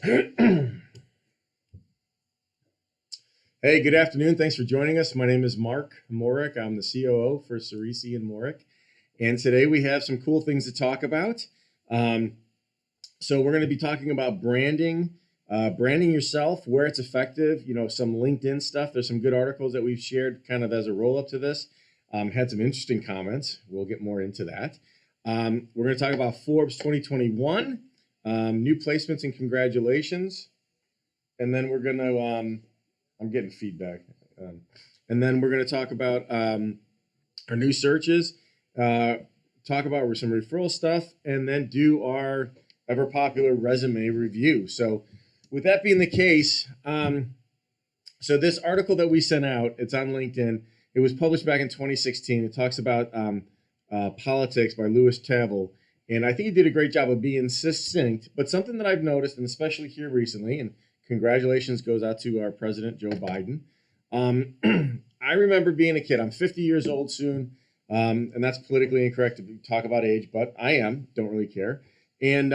Hey, good afternoon. Thanks for joining us. My name is Mark Morek. I'm the COO for Ciresi Morek. And today we have some cool things to talk about. So we're going to be talking about branding, branding yourself, where it's effective, some LinkedIn stuff. There's some good articles that we've shared kind of as a roll-up to this. Had some interesting comments. We'll get more into that. We're going to talk about Forbes 2021, new placements and congratulations. And then we're going to... I'm getting feedback. And then we're going to talk about our new searches, talk about some referral stuff, and then do our ever popular resume review. So with that being the case, so this article that we sent out, it's on LinkedIn. It was published back in 2016. It talks about politics by Louis Tavel. And I think he did a great job of being succinct, but something that I've noticed, and especially here recently, and congratulations goes out to our president, Joe Biden. I remember being a kid. I'm 50 years old soon, and that's politically incorrect to talk about age, but I am. Don't really care. And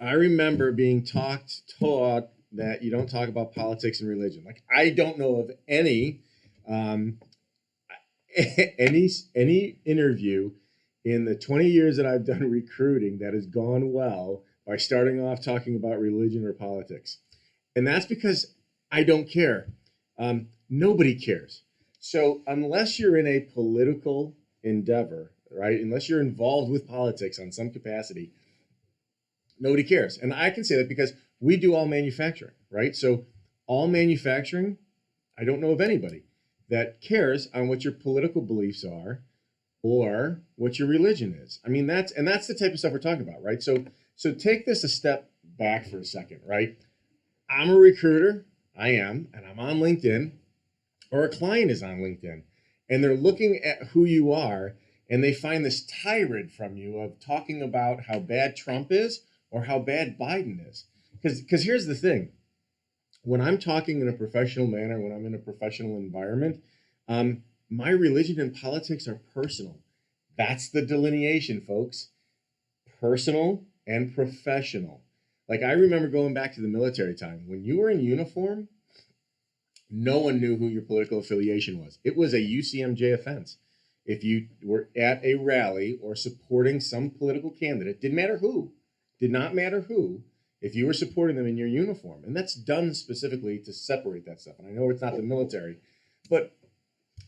I remember being taught that you don't talk about politics and religion. Like, I don't know of any interview in the 20 years that I've done recruiting that has gone well by starting off talking about religion or politics. And that's because I don't care. Nobody cares. So unless you're in a political endeavor, right, unless you're involved with politics on some capacity, nobody cares. And I can say that because we do all manufacturing, right? So all manufacturing, I don't know of anybody that cares on what your political beliefs are or what your religion is. I mean, that's the type of stuff we're talking about, right? So take this a step back for a second, right? I'm a recruiter, I am, and I'm on LinkedIn, or a client is on LinkedIn, and they're looking at who you are, and they find this tirade from you of talking about how bad Trump is or how bad Biden is. Because here's the thing. When I'm talking in a professional manner, when I'm in a professional environment, my religion and politics are personal. That's the delineation, folks. Personal and professional. Like, I remember going back to the military time. When you were in uniform, no one knew who your political affiliation was. It was a UCMJ offense. If you were at a rally or supporting some political candidate, did not matter who, if you were supporting them in your uniform. And that's done specifically to separate that stuff. And I know it's not the military, but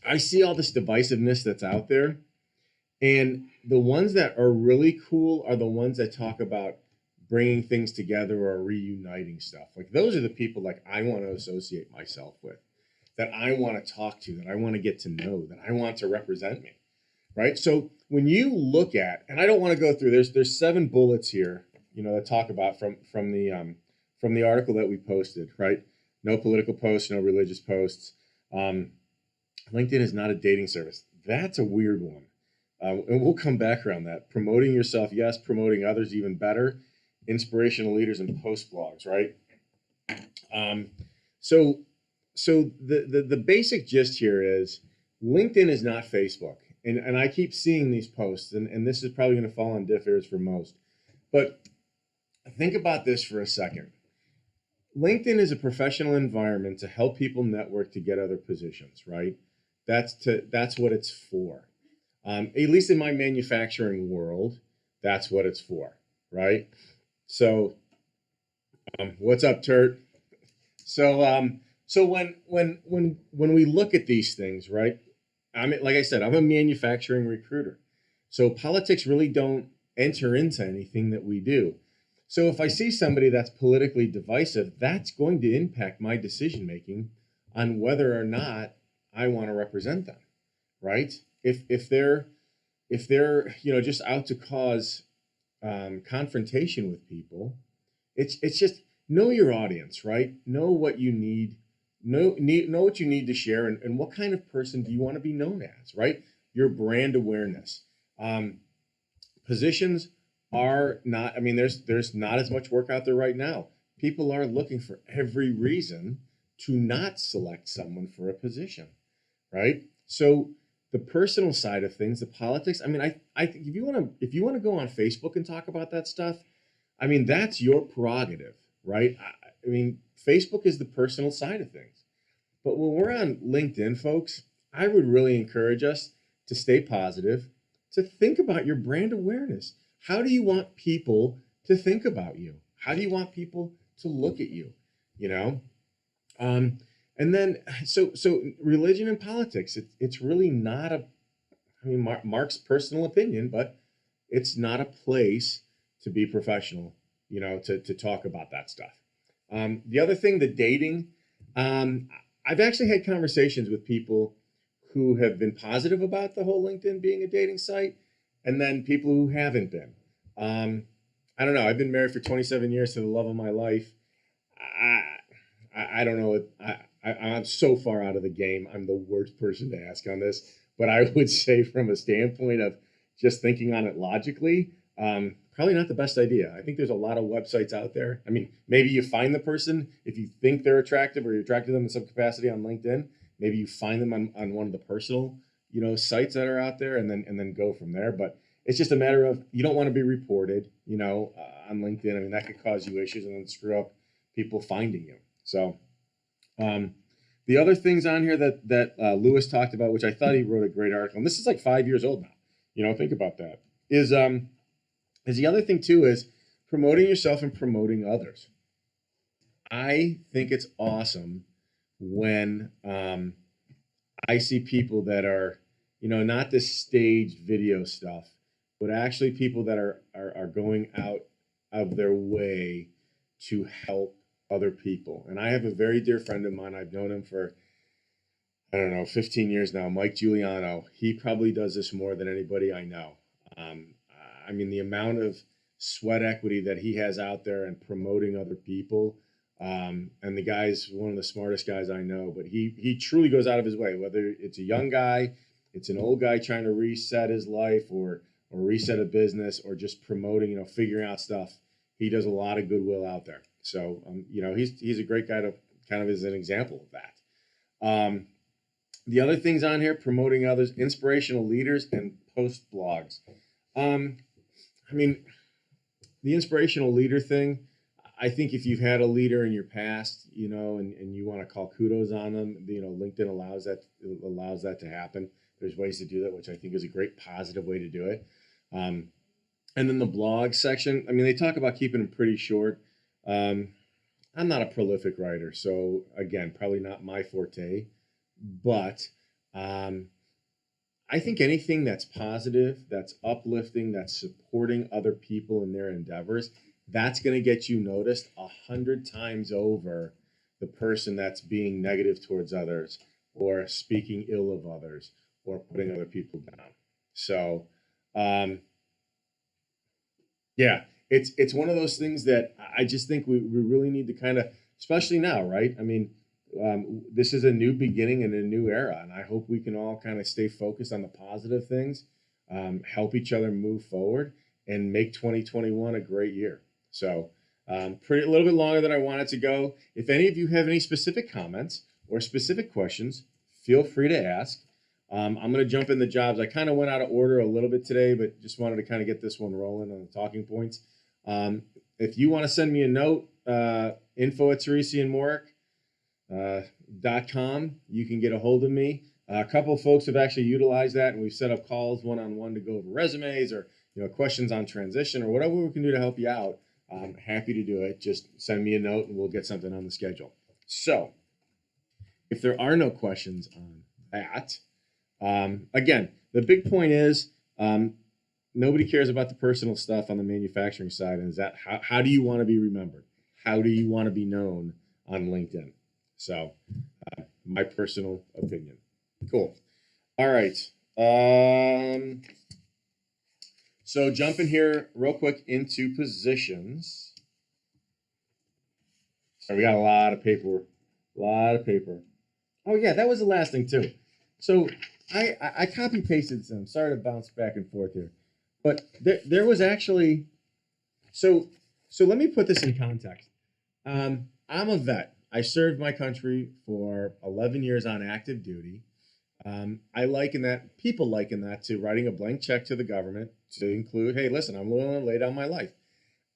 I see all this divisiveness that's out there. And the ones that are really cool are the ones that talk about bringing things together or reuniting stuff. Like, those are the people like I want to associate myself with, that I want to talk to, that I want to get to know, that I want to represent me, right? So when you look at, and I don't want to go through, there's 7 bullets here, that talk about from the article that we posted, right? No political posts, no religious posts. LinkedIn is not a dating service. That's a weird one. And we'll come back around that. Promoting yourself, yes. Promoting others, even better. Inspirational leaders and post blogs, right? So the basic gist here is LinkedIn is not Facebook. And I keep seeing these posts, and this is probably going to fall on deaf ears for most. But think about this for a second. LinkedIn is a professional environment to help people network to get other positions, right? That's what it's for. At least in my manufacturing world, that's what it's for, right? So, what's up, Turt? So when we look at these things, right? Like I said, I'm a manufacturing recruiter. So politics really don't enter into anything that we do. So if I see somebody that's politically divisive, that's going to impact my decision making on whether or not I want to represent them, right? If they're just out to cause confrontation with people, it's just know your audience, right? Know what you need, know what you need to share, and what kind of person do you want to be known as, right? Your brand awareness. Positions are not, there's not as much work out there right now. People are looking for every reason to not select someone for a position, right? So the personal side of things, the politics, I think if you want to go on Facebook and talk about that stuff, that's your prerogative, right? I mean, Facebook is the personal side of things. But when we're on LinkedIn, folks, I would really encourage us to stay positive, to think about your brand awareness. How do you want people to think about you? How do you want people to look at you? You know, um, and then so religion and politics. It's really not a. I mean, Mark's personal opinion, but it's not a place to be professional. You know, to talk about that stuff. The other thing, the dating. Um, I've actually had conversations with people who have been positive about the whole LinkedIn being a dating site, and then people who haven't been. Um, I don't know. I've been married for 27 years to the love of my life. I, I don't know. I'm so far out of the game. I'm the worst person to ask on this, but I would say from a standpoint of just thinking on it logically, probably not the best idea. I think there's a lot of websites out there. I mean, maybe you find the person if you think they're attractive or you're attracted to them in some capacity on LinkedIn. Maybe you find them on one of the personal, sites that are out there, and then go from there. But it's just a matter of you don't want to be reported, on LinkedIn. I mean, that could cause you issues and then screw up people finding you. So, um, the other things on here that Lewis talked about, which I thought he wrote a great article, and this is like 5 years old now. Think about that. Is the other thing too is promoting yourself and promoting others. I think it's awesome when I see people that are, not this staged video stuff, but actually people that are going out of their way to help other people. And I have a very dear friend of mine. I've known him for, I don't know, 15 years now, Mike Giuliano. He probably does this more than anybody I know. Um, I mean, the amount of sweat equity that he has out there and promoting other people. And the guy's one of the smartest guys I know, but he truly goes out of his way, whether it's a young guy, it's an old guy trying to reset his life or reset a business or just promoting, figuring out stuff. He does a lot of goodwill out there. So, he's a great guy to kind of as an example of that. The other things on here, promoting others, inspirational leaders, and post blogs. I mean, the inspirational leader thing, I think if you've had a leader in your past, and you want to call kudos on them, LinkedIn allows that to happen. There's ways to do that, which I think is a great positive way to do it. And then the blog section, I mean, they talk about keeping them pretty short. I'm not a prolific writer, so again, probably not my forte, but I think anything that's positive, that's uplifting, that's supporting other people in their endeavors, that's going to get you noticed 100 times over the person that's being negative towards others or speaking ill of others or putting other people down. So, yeah, it's one of those things that I just think we really need to kind of, especially now, right? I mean, this is a new beginning and a new era, and I hope we can all kind of stay focused on the positive things, help each other move forward, and make 2021 a great year. So, a little bit longer than I wanted to go. If any of you have any specific comments or specific questions, feel free to ask. I'm going to jump in the jobs. I kind of went out of order a little bit today, but just wanted to kind of get this one rolling on the talking points. If you want to send me a note, info at Ciresi Morek. .com, you can get a hold of me. A couple of folks have actually utilized that, and we've set up calls one-on-one to go over resumes or questions on transition or whatever we can do to help you out. I'm happy to do it. Just send me a note and we'll get something on the schedule. So if there are no questions on that, again, the big point is nobody cares about the personal stuff on the manufacturing side. And is that how do you want to be remembered? How do you want to be known on LinkedIn? So, my personal opinion. Cool. All right. So jumping here real quick into positions. So we got a lot of paper. Oh yeah, that was the last thing too. So I copy pasted some. Sorry to bounce back and forth here, but there was actually. So let me put this in context. I'm a vet. I served my country for 11 years on active duty. I liken that, people liken that to writing a blank check to the government to include, hey, listen, I'm willing to lay down my life.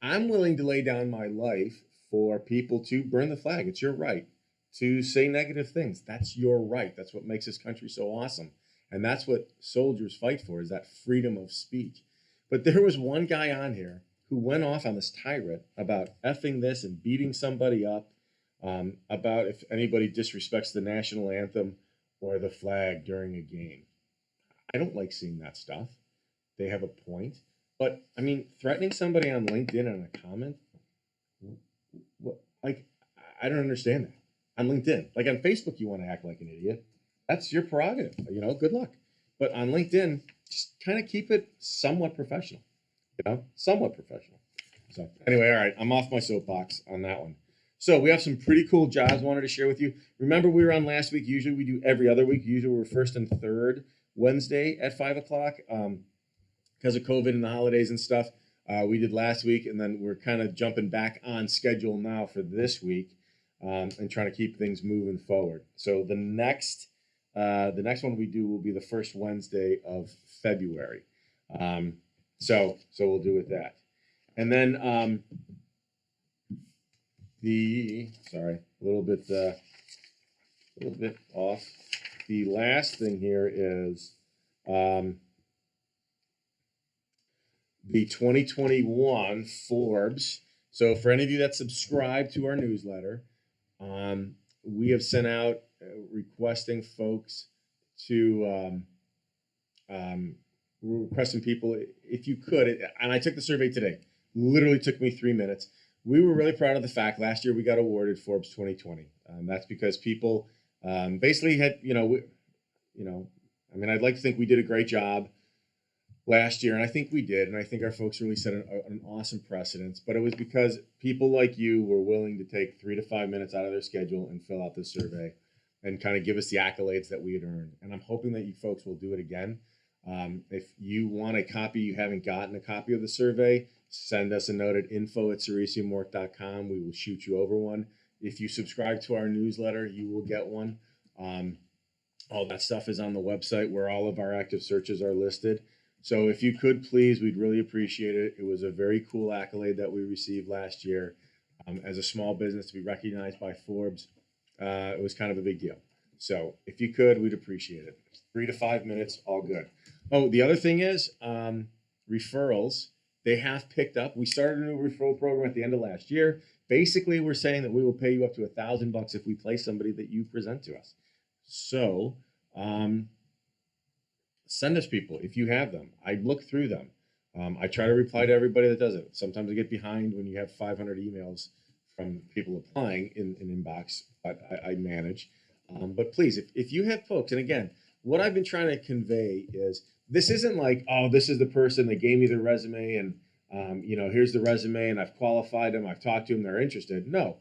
I'm willing to lay down my life for people to burn the flag. It's your right to say negative things. That's your right. That's what makes this country so awesome. And that's what soldiers fight for, is that freedom of speech. But there was one guy on here who went off on this tirade about effing this and beating somebody up, about if anybody disrespects the national anthem or the flag during a game. I don't like seeing that stuff. They have a point. But, I mean, threatening somebody on LinkedIn on a comment, what, like, I don't understand that. On LinkedIn. Like, on Facebook, you want to act like an idiot. That's your prerogative. Good luck. But on LinkedIn, just kind of keep it somewhat professional. Somewhat professional. So, anyway, all right, I'm off my soapbox on that one. So, we have some pretty cool jobs I wanted to share with you. Remember, we were on last week. Usually, we do every other week. Usually, we're first and third Wednesday at 5 o'clock. Because of COVID and the holidays and stuff, we did last week, and then we're kind of jumping back on schedule now for this week, and trying to keep things moving forward. So the next one we do will be the first Wednesday of February. So we'll do with that, and then a little bit off. The last thing here is the 2021 Forbes. So for any of you that subscribe to our newsletter, we have sent out requesting folks to requesting people, if you could, and I took the survey today. Literally took me 3 minutes. We were really proud of the fact last year we got awarded Forbes 2020. That's because people basically had, I'd like to think we did a great job last year, and I think we did, and I think our folks really set an awesome precedence, but it was because people like you were willing to take 3 to 5 minutes out of their schedule and fill out this survey and kind of give us the accolades that we had earned, and I'm hoping that you folks will do it again. If you want a copy, you haven't gotten a copy of the survey, send us a note at info@ceresimorek.com. We will shoot you over one. If you subscribe to our newsletter, you will get one. All that stuff is on the website where all of our active searches are listed. So if you could, please, we'd really appreciate it. It was a very cool accolade that we received last year. As a small business to be recognized by Forbes, it was kind of a big deal. So if you could, we'd appreciate it. 3 to 5 minutes, all good. Oh, the other thing is referrals. They have picked up. We started a new referral program at the end of last year. Basically, we're saying that we will pay you up to $1,000 if we place somebody that you present to us. So send us people if you have them. I look through them. I try to reply to everybody that does it. Sometimes I get behind when you have 500 emails from people applying in inbox, but I manage. But please, if you have folks, and again, what I've been trying to convey is this isn't like, oh, this is the person that gave me their resume and, here's the resume and I've qualified them, I've talked to them, they're interested. No.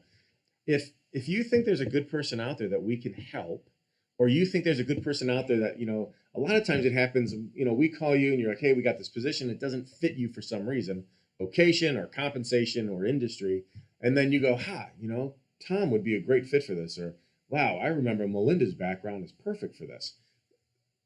If you think there's a good person out there that we can help, or you think there's a good person out there that, a lot of times it happens, we call you and you're like, hey, we got this position. It doesn't fit you for some reason, location or compensation or industry. And then you go, Tom would be a great fit for this. Or, wow, I remember Melinda's background is perfect for this.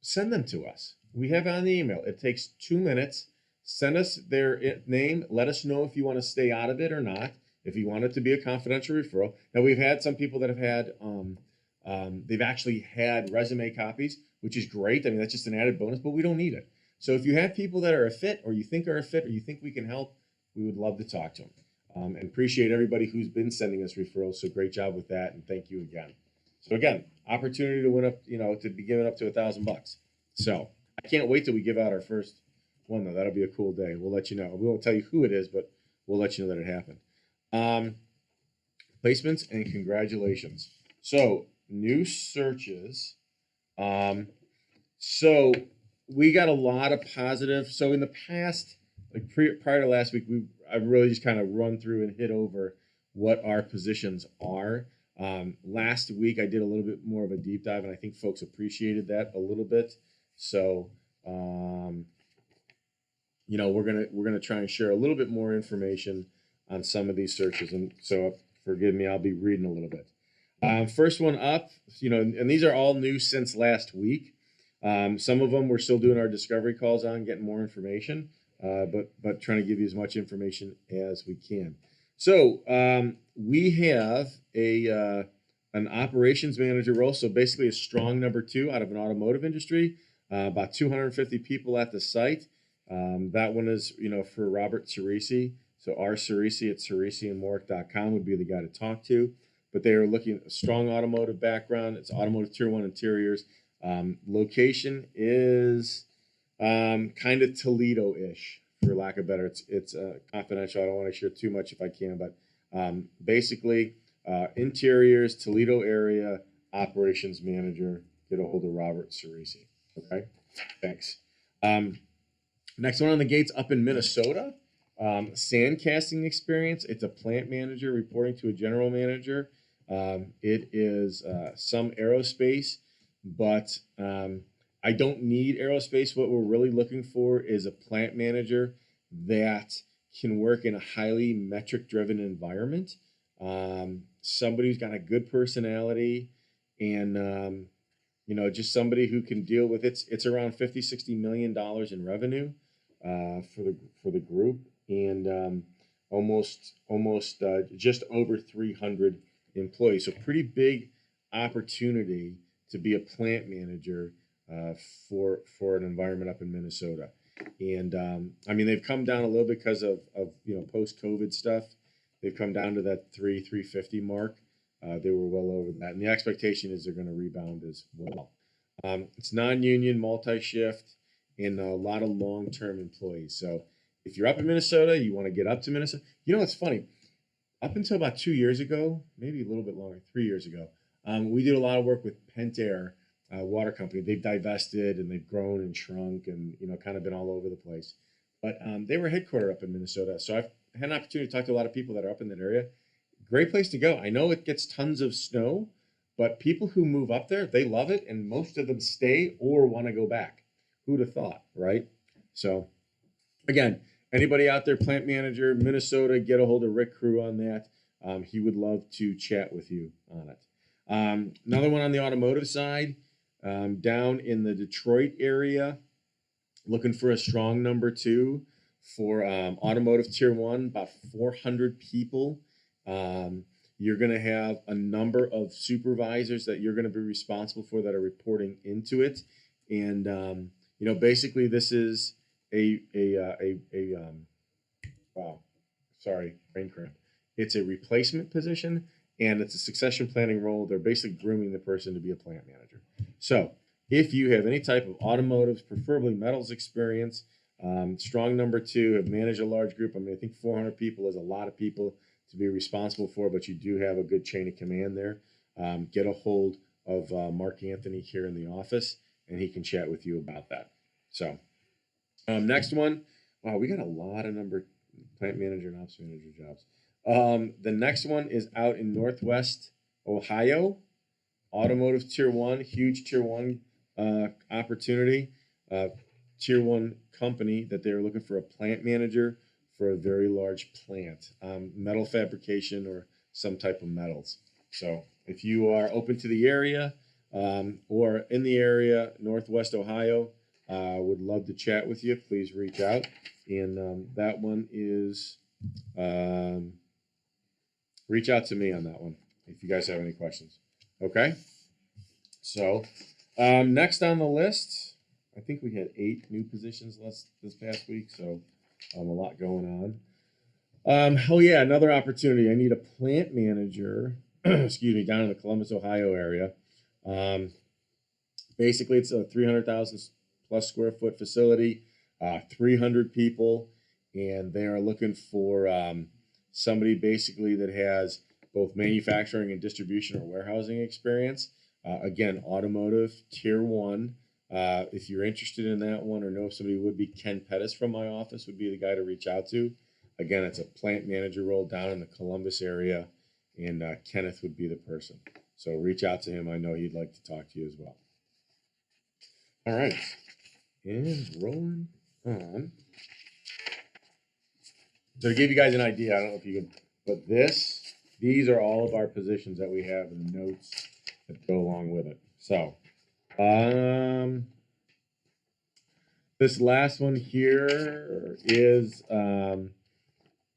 Send them to us. We have it on the email. It takes 2 minutes. Send us their name. Let us know if you want to stay out of it or not, if you want it to be a confidential referral. Now, we've had some people that have had, they've actually had resume copies, which is great. I mean, that's just an added bonus, but we don't need it. So if you have people that are a fit, or you think are a fit, or you think we can help, we would love to talk to them. And appreciate everybody who's been sending us referrals. So great job with that, and thank you again. So again, opportunity to win up, to be given up to $1,000. So I can't wait till we give out our first one, though. That'll be a cool day. We'll let you know. We won't tell you who it is, but we'll let you know that it happened. Placements and congratulations. So new searches. So we got a lot of positive. So in the past, like prior to last week, I've really just kind of run through and hit over what our positions are. Last week I did a little bit more of a deep dive, and I think folks appreciated that a little bit. So we're gonna try and share a little bit more information on some of these searches, and so forgive me, I'll be reading a little bit. First one up, and these are all new since last week. Some of them we're still doing our discovery calls on, getting more information, but trying to give you as much information as we can. So we have an operations manager role. So basically a strong number two out of an automotive industry, about 250 people at the site. That one is, for Robert Ciresi. So our Ciresi at CeresiMorek.com would be the guy to talk to. But they are looking at a strong automotive background. It's automotive tier one interiors. Location is kind of Toledo-ish, for lack of better. It's confidential. I don't want to share too much if I can, but basically interiors, Toledo area, operations manager. Get a hold of Robert Ciresi. Okay, thanks. Next one on the gates up in Minnesota. Sand casting experience. It's a plant manager reporting to a general manager. It is some aerospace, but I don't need aerospace. What we're really looking for is a plant manager that can work in a highly metric-driven environment. Somebody who's got a good personality and just somebody who can deal with it. It's around $50-60 million in revenue for the group, and almost just over 300 employees. So pretty big opportunity to be a plant manager for an environment up in Minnesota. And they've come down a little bit because of post-COVID stuff. They've come down to that 350 mark. They were well over that, and the expectation is they're going to rebound as well. It's non-union, multi-shift, and a lot of long-term employees. So if you're up in Minnesota, you want to get up to Minnesota. It's funny. Up until about 2 years ago, maybe a little bit longer, 3 years ago, we did a lot of work with Pentair water company. They've divested and they've grown and shrunk and kind of been all over the place. But they were headquartered up in Minnesota. So I've had an opportunity to talk to a lot of people that are up in that area. Great place to go. I know it gets tons of snow, but people who move up there, they love it, and most of them stay or want to go back. Who'd have thought, right? So again, anybody out there, plant manager, Minnesota, get a hold of Rick Crew on that. He would love to chat with you on it. Another one on the automotive side, down in the Detroit area, looking for a strong number two for automotive tier one, about 400 people. You're going to have a number of supervisors that you're going to be responsible for that are reporting into it. And, basically this is brain cramp. It's a replacement position, and it's a succession planning role. They're basically grooming the person to be a plant manager. So if you have any type of automotive, preferably metals experience, strong number two, have managed a large group. I think 400 people is a lot of people to be responsible for, but you do have a good chain of command there. Get a hold of Mark Anthony here in the office, and he can chat with you about that. So next one. Wow, we got a lot of plant manager and ops manager jobs. The next one is out in Northwest Ohio, automotive tier one, huge tier one opportunity, tier one company that they're looking for a plant manager for a very large plant, metal fabrication or some type of metals. So if you are open to the area or in the area, Northwest Ohio, would love to chat with you. Please reach out. And that one is, reach out to me on that one if you guys have any questions. Okay. So next on the list, I think we had 8 new positions this past week. So a lot going on. Another opportunity. I need a plant manager, excuse me, down in the Columbus, Ohio area. Basically, it's a 300,000 plus square foot facility, 300 people, and they are looking for somebody basically that has both manufacturing and distribution or warehousing experience. Again, automotive, tier one. If you're interested in that one or know if somebody would be, Ken Pettis from my office would be the guy to reach out to. Again, it's a plant manager role down in the Columbus area, and Kenneth would be the person. So reach out to him. I know he'd like to talk to you as well. All right. And rolling on. So to give you guys an idea, I don't know if you can, but these are all of our positions that we have in the notes that go along with it. So, this last one here is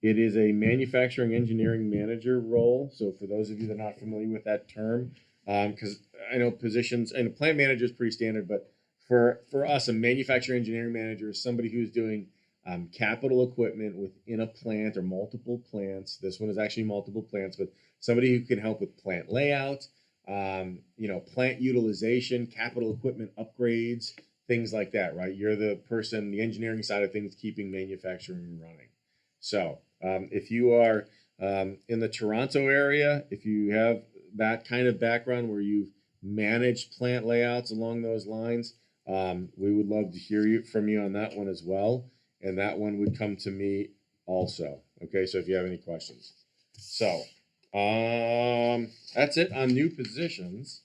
It is a manufacturing engineering manager role. So for those of you that are not familiar with that term, because I know positions and a plant manager is pretty standard, but for us, a manufacturing engineering manager is somebody who's doing capital equipment within a plant or multiple plants. This one is actually multiple plants, but somebody who can help with plant layout, plant utilization, capital equipment upgrades, things like that, right? You're the person, the engineering side of things, keeping manufacturing running. So if you are in the Toronto area, if you have that kind of background where you've managed plant layouts along those lines, we would love to hear from you on that one as well. And that one would come to me also. Okay, so if you have any questions. So that's it on new positions.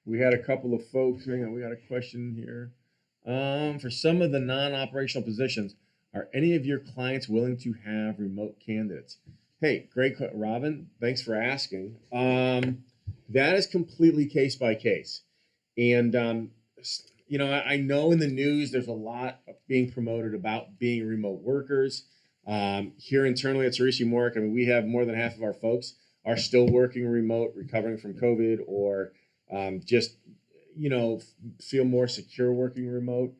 We had a couple of folks. Hang on, we got a question here. For some of the non-operational positions, are any of your clients willing to have remote candidates? Hey, great, Robin. Thanks for asking. That is completely case by case. And, I know in the news there's a lot being promoted about being remote workers. Here internally at Ciresi Morek, we have more than half of our folks are still working remote, recovering from COVID, or just, feel more secure working remote.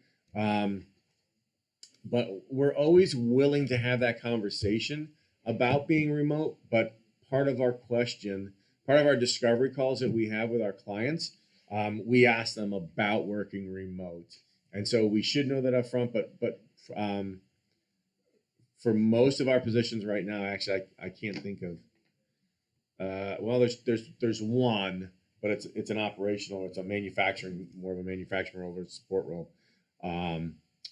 But we're always willing to have that conversation about being remote. But part of our discovery calls that we have with our clients, we ask them about working remote. And so we should know that up front, but for most of our positions right now, actually, I can't think of, there's one, but it's an operational, it's a manufacturing, more of a manufacturing role or support role.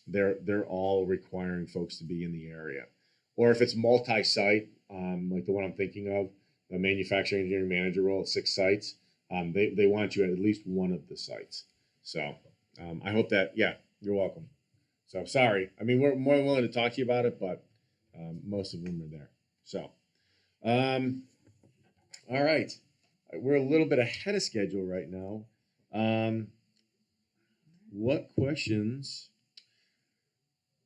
They're all requiring folks to be in the area. Or if it's multi-site, like the one I'm thinking of, the manufacturing engineering manager role at 6 sites, they want you at least one of the sites. So I hope that, you're welcome. So sorry. We're more than willing to talk to you about it, but most of them are there. So, all right. We're a little bit ahead of schedule right now. What questions?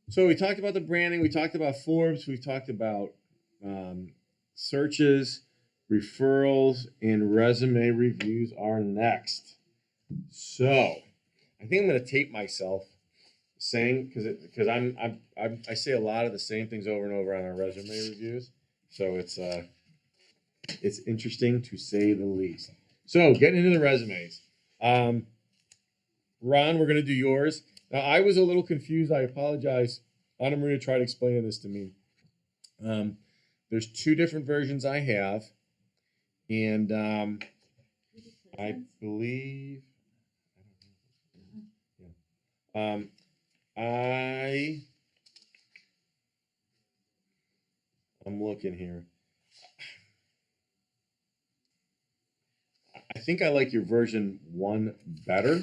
So we talked about the branding. We talked about Forbes. We talked about searches, referrals, and resume reviews are next. So I think I'm going to tape myself saying, because I say a lot of the same things over and over on our resume reviews. So it's interesting to say the least. So getting into the resumes. Ron, we're going to do yours. Now, I was a little confused. I apologize. Anna Maria tried explaining this to me. There's 2 different versions I have. And I believe... I'm looking here. I think I like your version 1 better,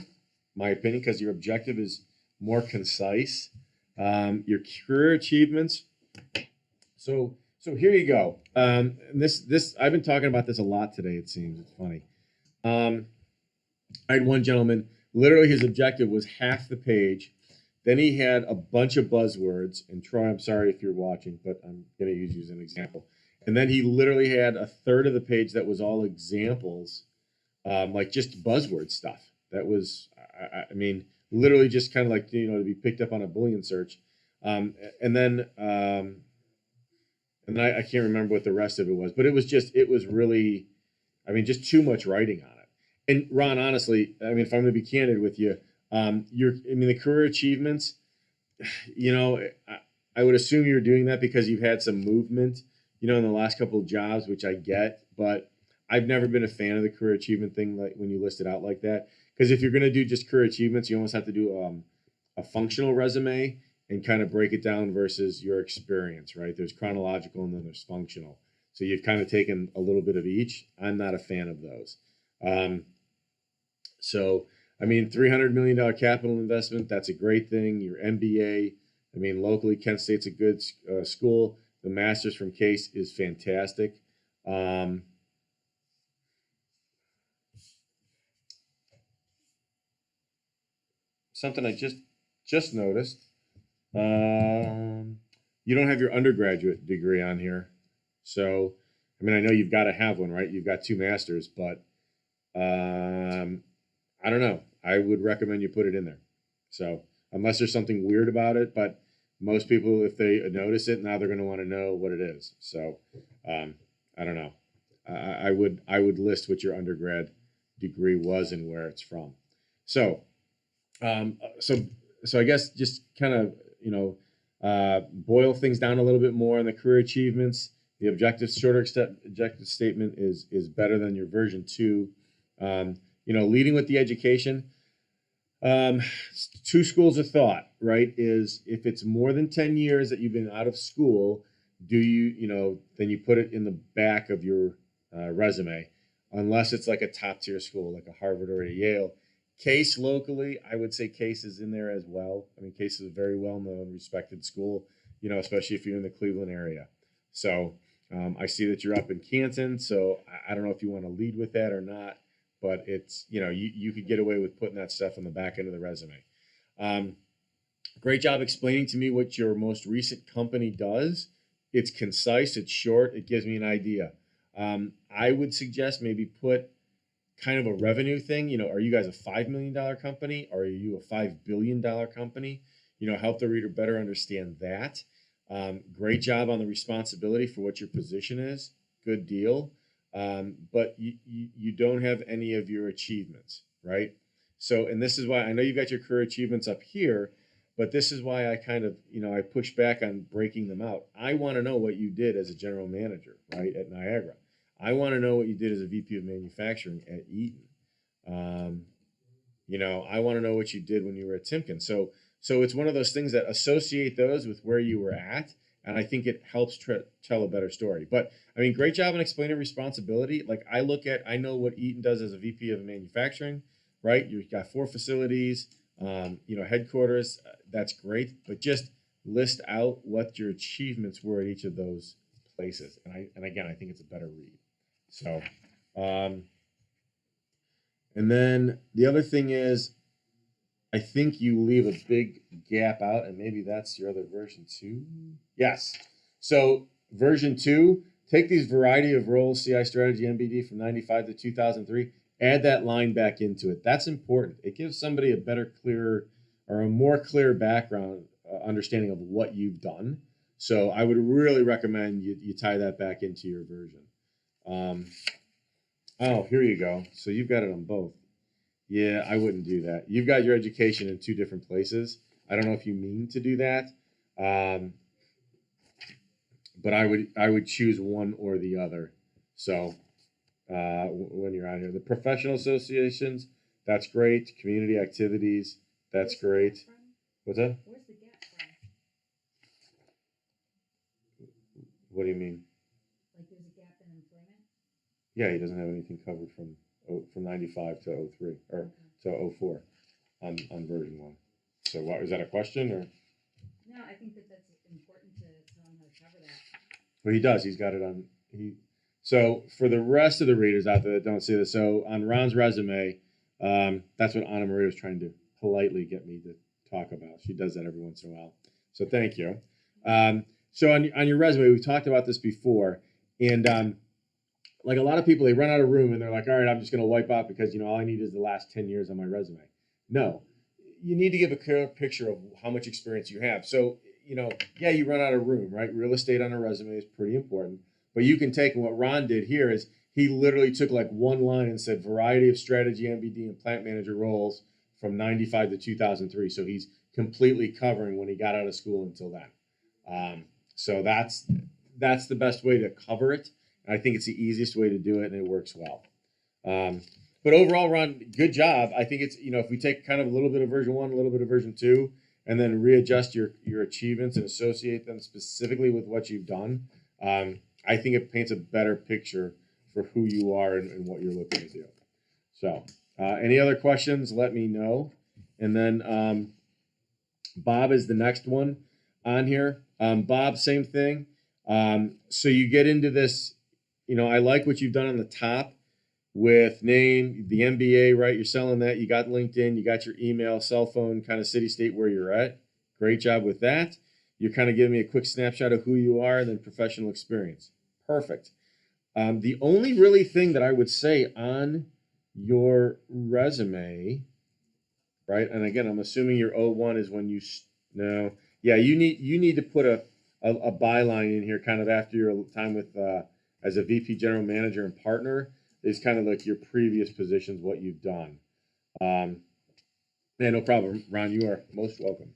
my opinion, because your objective is more concise. Your career achievements. So here you go. This I've been talking about this a lot today. It seems it's funny. I had one gentleman. Literally, his objective was half the page. Then he had a bunch of buzzwords. And Troy, I'm sorry if you're watching, but I'm going to use you as an example. And then he literally had a third of the page that was all examples, like just buzzword stuff. That was, literally just kind of like, to be picked up on a Boolean search. And then I can't remember what the rest of it was, but it was really, just too much writing on it. And Ron, honestly, if I'm going to be candid with you, the career achievements, I would assume you're doing that because you've had some movement, in the last couple of jobs, which I get, but I've never been a fan of the career achievement thing, like when you list it out like that. Because if you're going to do just career achievements, you almost have to do a functional resume and kind of break it down versus your experience, right? There's chronological and then there's functional. So you've kind of taken a little bit of each. I'm not a fan of those. $300 million capital investment, that's a great thing. Your MBA, locally, Kent State's a good school. The master's from Case is fantastic. Something I just noticed. you don't have your undergraduate degree on here. So, I mean, I know you've got to have one, right? You've got 2 masters, but I don't know. I would recommend you put it in there. So, unless there's something weird about it, but most people, if they notice it, now they're going to want to know what it is. So, I don't know. I would list what your undergrad degree was and where it's from. So, um, so so I guess just kind of boil things down a little bit more on the career achievements. The objective statement is better than your version 2. Leading with the education. Um, 2 schools of thought, right? Is if it's more than 10 years that you've been out of school, then you put it in the back of your resume, unless it's like a top tier school, like a Harvard or a Yale. Case locally, I would say Case is in there as well. I mean, Case is a very well known, respected school, especially if you're in the Cleveland area. So I see that you're up in Canton, so I don't know if you want to lead with that or not, but it's, you could get away with putting that stuff on the back end of the resume. Great job explaining to me what your most recent company does. It's concise, it's short, it gives me an idea. I would suggest maybe put kind of a revenue thing. Are you guys a $5 million company? Or are you a $5 billion company? Help the reader better understand that. Great job on the responsibility for what your position is. Good deal. But you don't have any of your achievements, right? So, and this is why I know you've got your career achievements up here, but this is why I kind of, I push back on breaking them out. I want to know what you did as a general manager, right, at Niagara. I want to know what you did as a VP of manufacturing at Eaton. I want to know what you did when you were at Timken. So it's one of those things that associate those with where you were at, and I think it helps tell a better story. But I mean, great job in explaining responsibility. Like I know what Eaton does as a VP of manufacturing, right? You've got 4 facilities, headquarters. That's great, but just list out what your achievements were at each of those places. And again, I think it's a better read. So, and then the other thing is, I think you leave a big gap out, and maybe that's your other version 2. Yes. So version 2, take these variety of roles, CI strategy, MBD from 95 to 2003, add that line back into it. That's important. It gives somebody a better, clearer, or a more clear background understanding of what you've done. So I would really recommend you tie that back into your version. Here you go. So you've got it on both. Yeah, I wouldn't do that. You've got your education in 2 different places. I don't know if you mean to do that, but I would choose one or the other. So when you're on here, the professional associations, that's great. Community activities, that's great. What's that? Where's the gap from? What do you mean? Like there's a gap in employment? Yeah, he doesn't have anything covered from 95 to 03 or to 04 on version 1. So what, is that a question or? No, I think that's important to tell him how to cover that. Well, he does. He's got it on. So for the rest of the readers out there that don't see this, so on Ron's resume, that's what Anna Maria was trying to politely get me to talk about. She does that every once in a while. So thank you. So on your resume, we've talked about this before, and like a lot of people, they run out of room and they're like, all right, I'm just going to wipe out because, all I need is the last 10 years on my resume. No, you need to give a clear picture of how much experience you have. So, yeah, you run out of room, right? Real estate on a resume is pretty important, but you can take, and what Ron did here is he literally took like one line and said variety of strategy, MBD, and plant manager roles from 95 to 2003. So he's completely covering when he got out of school until then. So that's the best way to cover it. I think it's the easiest way to do it, and it works well. But overall, Ron, good job. I think it's, if we take kind of a little bit of version 1, a little bit of version 2, and then readjust your achievements and associate them specifically with what you've done, I think it paints a better picture for who you are and what you're looking to do. So any other questions, let me know. And then Bob is the next one on here. Bob, same thing. So you get into this, I like what you've done on the top with name, the MBA, right? You're selling that. You got LinkedIn, you got your email, cell phone, kind of city, state where you're at. Great job with that. You're kind of giving me a quick snapshot of who you are and then professional experience. Perfect. The only really thing that I would say on your resume, right? And again, I'm assuming your O1 is when you no, yeah, you need to put a byline in here, kind of after your time with as a VP, general manager, and partner is kind of like your previous positions, what you've done. Yeah, no problem, Ron. You are most welcome.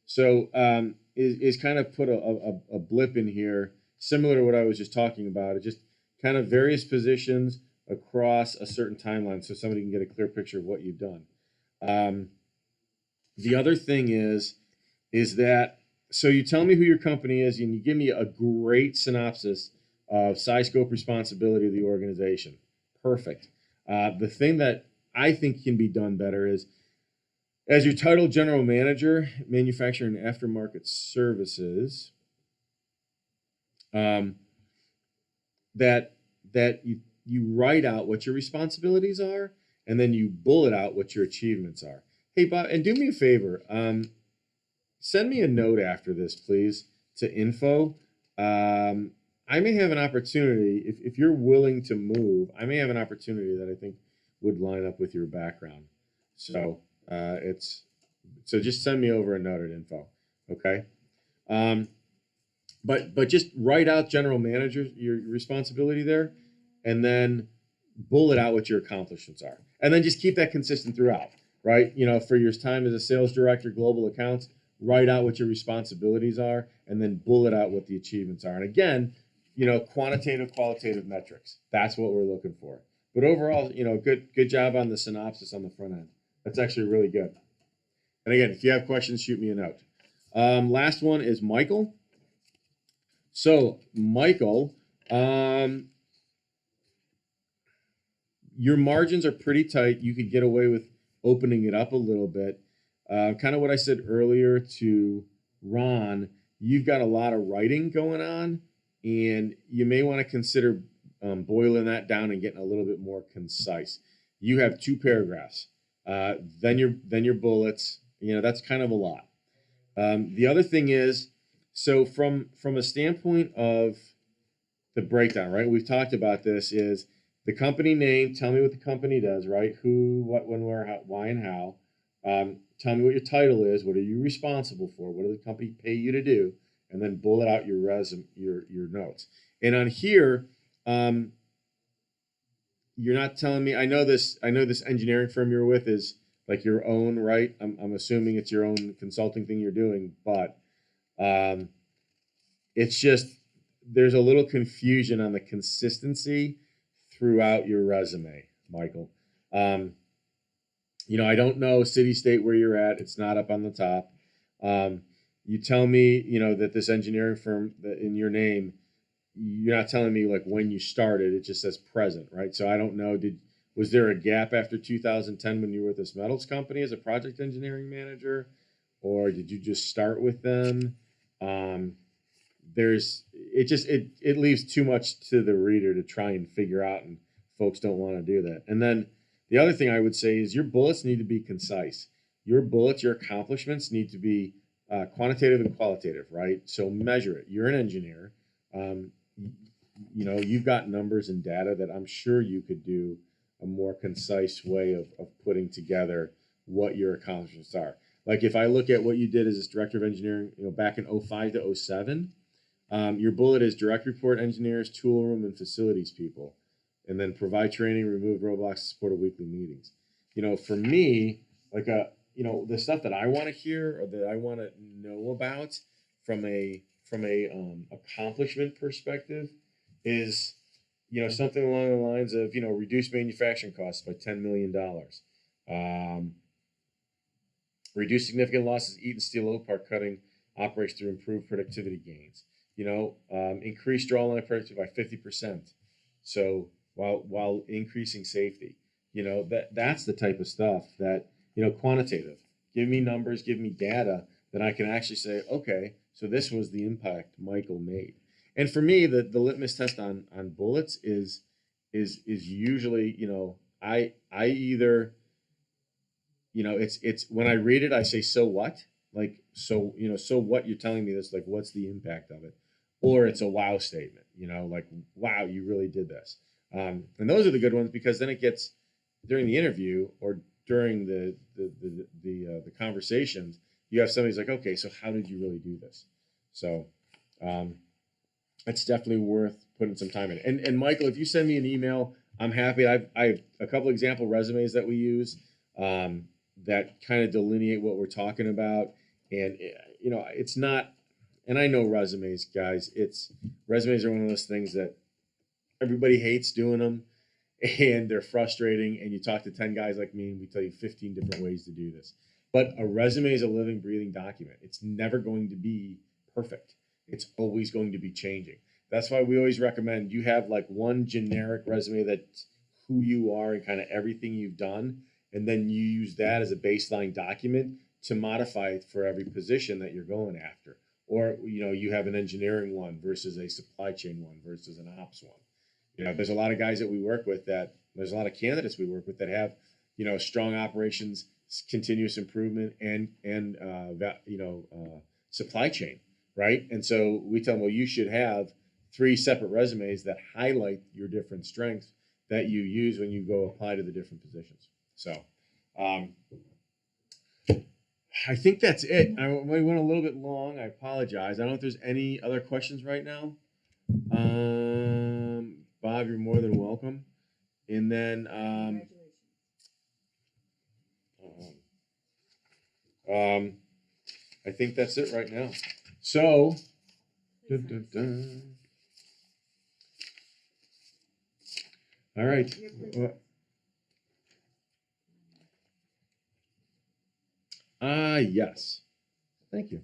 So is kind of put a blip in here, similar to what I was just talking about. It just kind of various positions across a certain timeline, so somebody can get a clear picture of what you've done. The other thing is that so you tell me who your company is, and you give me a great synopsis of size, scope, responsibility of the organization. Perfect. The thing that I think can be done better is, as your title general manager, manufacturing and aftermarket services, that you write out what your responsibilities are, and then you bullet out what your achievements are. Hey, Bob, and do me a favor. Send me a note after this, please, to info. I may have an opportunity, if you're willing to move, I may have an opportunity that I think would line up with your background. So so just send me over a note at info, okay? But just write out general manager, your responsibility there, and then bullet out what your accomplishments are. And then just keep that consistent throughout, right? For your time as a sales director, global accounts, write out what your responsibilities are, and then bullet out what the achievements are. And again, quantitative, qualitative metrics. That's what we're looking for. But overall, good job on the synopsis on the front end. That's actually really good. And again, if you have questions, shoot me a note. Last one is Michael. So, Michael, your margins are pretty tight. You could get away with opening it up a little bit. Kind of what I said earlier to Ron, you've got a lot of writing going on, and you may want to consider boiling that down and getting a little bit more concise. You have 2 paragraphs, then your bullets. That's kind of a lot. The other thing is, so from a standpoint of the breakdown, right? We've talked about this. Is the company name? Tell me what the company does, right? Who, what, when, where, how, why, and how. Tell me what your title is. What are you responsible for? What does the company pay you to do? And then bullet out your resume, your notes. And on here, you're not telling me. I know this engineering firm you're with is like your own, right? I'm assuming it's your own consulting thing you're doing, but it's just there's a little confusion on the consistency throughout your resume, Michael. I don't know city, state where you're at. It's not up on the top. You tell me, that this engineering firm that in your name, you're not telling me like when you started. It just says present, right? So I don't know. Was there a gap after 2010 when you were with this metals company as a project engineering manager, or did you just start with them? It leaves too much to the reader to try and figure out, and folks don't want to do that. And then the other thing I would say is your bullets need to be concise. Your bullets, your accomplishments need to be quantitative and qualitative, right? So measure it. You're an engineer. You've got numbers and data that I'm sure you could do a more concise way of putting together what your accomplishments are. Like if I look at what you did as this director of engineering, back in 05 to 07, your bullet is direct report engineers, tool room, and facilities people. And then provide training, remove roadblocks, support weekly meetings. For me, like the stuff that I want to hear or that I want to know about from a accomplishment perspective is, something along the lines of, reduce manufacturing costs by $10 million. Reduce significant losses, eat and steal oak part cutting operations through improved productivity gains. Increase draw line productivity by 50%. So while increasing safety, that's the type of stuff that, quantitative. Give me numbers, give me data that I can actually say, okay, so this was the impact Michael made. And for me, the litmus test on bullets is usually, I either, it's when I read it, I say, so what? like, so, so what, you're telling me this, like, what's the impact of it? Or it's a wow statement, like, wow, you really did this. And those are the good ones, because then it gets, during the interview or during the conversations, you have somebody's like, okay, so how did you really do this? So it's definitely worth putting some time in. And Michael, if you send me an email, I'm happy. I have a couple example resumes that we use that kind of delineate what we're talking about. And it's not. And I know resumes, guys. Resumes are one of those things that everybody hates doing them, and they're frustrating. And you talk to 10 guys like me, and we tell you 15 different ways to do this. But a resume is a living, breathing document. It's never going to be perfect. It's always going to be changing. That's why we always recommend you have like one generic resume that's who you are and kind of everything you've done. And then you use that as a baseline document to modify it for every position that you're going after. Or, you have an engineering one versus a supply chain one versus an ops one. There's a lot of guys that we work with there's a lot of candidates we work with that have, strong operations, continuous improvement, and supply chain, right? And so we tell them, well, you should have 3 separate resumes that highlight your different strengths that you use when you go apply to the different positions. So I think that's it. We went a little bit long. I apologize. I don't know if there's any other questions right now. Bob, you're more than welcome. And then I think that's it right now. So, dun, dun, dun. All right. Yes. Thank you.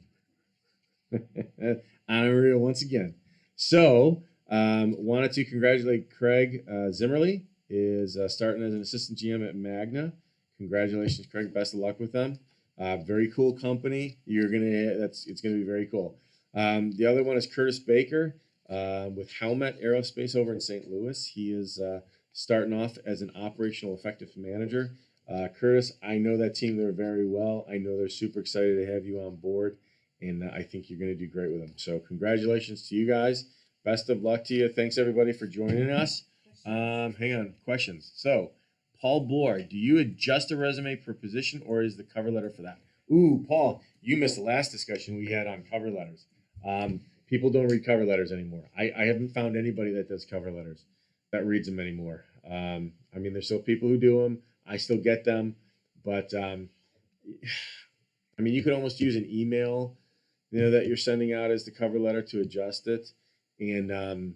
Honorary once again. So, wanted to congratulate Craig Zimmerly is starting as an assistant GM at Magna. Congratulations, Craig. Best of luck with them. Very cool company. It's gonna be very cool. The other one is Curtis Baker with Howmet Aerospace over in St. Louis. He is starting off as an operational effective manager. Curtis, I know that team there very well. I know they're super excited to have you on board, and I think you're going to do great with them. So congratulations to you guys. Best of luck to you. Thanks everybody for joining us. Hang on, questions. So, Paul Bohr, do you adjust a resume per position, or is the cover letter for that? Ooh, Paul, you missed the last discussion we had on cover letters. People don't read cover letters anymore. I haven't found anybody that does cover letters that reads them anymore. There's still people who do them. I still get them, but you could almost use an email, that you're sending out as the cover letter to adjust it. And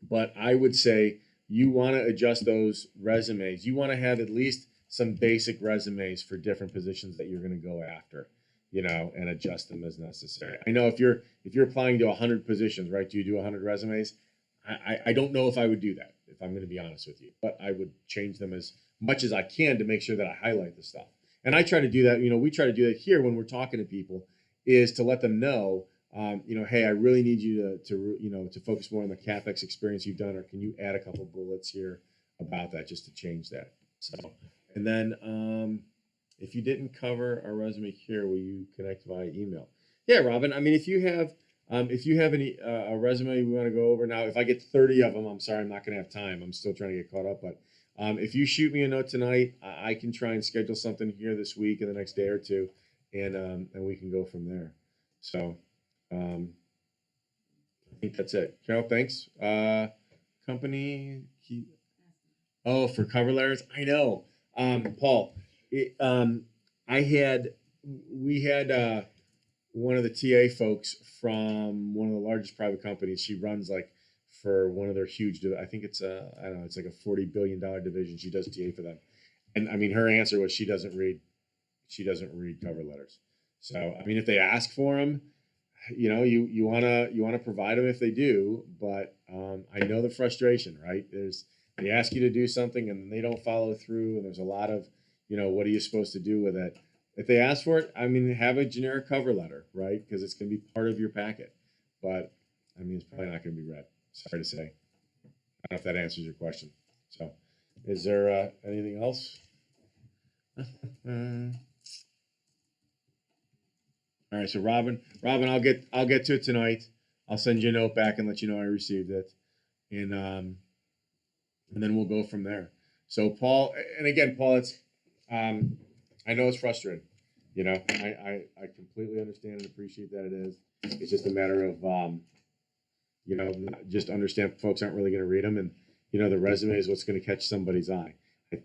but I would say you want to adjust those resumes. You want to have at least some basic resumes for different positions that you're going to go after, and adjust them as necessary. I know if you're applying to 100 positions, right? Do you do 100 resumes? I don't know if I would do that, if I'm going to be honest with you, but I would change them as much as I can to make sure that I highlight the stuff. And I try to do that. We try to do that here when we're talking to people, is to let them know, hey, I really need you to focus more on the CapEx experience you've done, or can you add a couple bullets here about that just to change that? So, and then if you didn't cover our resume here, will you connect via email? Yeah, Robin. If you have any a resume we want to go over now, if I get 30 of them, I'm sorry, I'm not going to have time. I'm still trying to get caught up, but if you shoot me a note tonight, I can try and schedule something here this week in the next day or two, and we can go from there. So I think that's it. Carol, thanks. Company. Oh, for cover letters, I know. Paul, we had one of the TA folks from one of the largest private companies. She runs for one of their huge, I think it's I don't know, it's like a $40 billion division. She does TA for them. And her answer was she doesn't read cover letters. So, if they ask for them, you want to provide them if they do, but I know the frustration, right? They ask you to do something and they don't follow through, and there's a lot of, what are you supposed to do with it? If they ask for it, have a generic cover letter, right? Because it's going to be part of your packet. But it's probably not going to be read. Sorry to say. I don't know if that answers your question. So, is there anything else? All right, so Robin, I'll get to it tonight. I'll send you a note back and let you know I received it, and then we'll go from there. So Paul, and again, Paul, it's I know it's frustrating. You know, I completely understand and appreciate that it is. It's just a matter of you know, just understand folks aren't really going to read them, and you know, the resume is what's going to catch somebody's eye.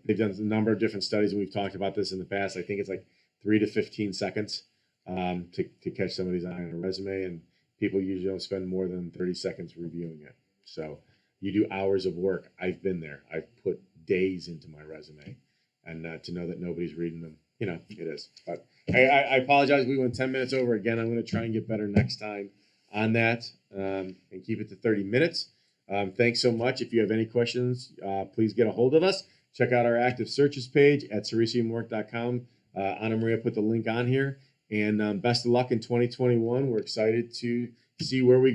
They've done a number of different studies, and we've talked about this in the past. I think it's like 3 to 15 seconds to catch somebody's eye on a resume, and people usually don't spend more than 30 seconds reviewing it. So you do hours of work. I've been there. I've put days into my resume, and to know that nobody's reading them, you know, it is. But I apologize. We went 10 minutes over again. I'm going to try and get better next time on that, and keep it to 30 minutes. Thanks so much. If you have any questions, please get a hold of us. Check out our active searches page at ceresimorek.com. Anna Maria put the link on here. And best of luck in 2021. We're excited to see where we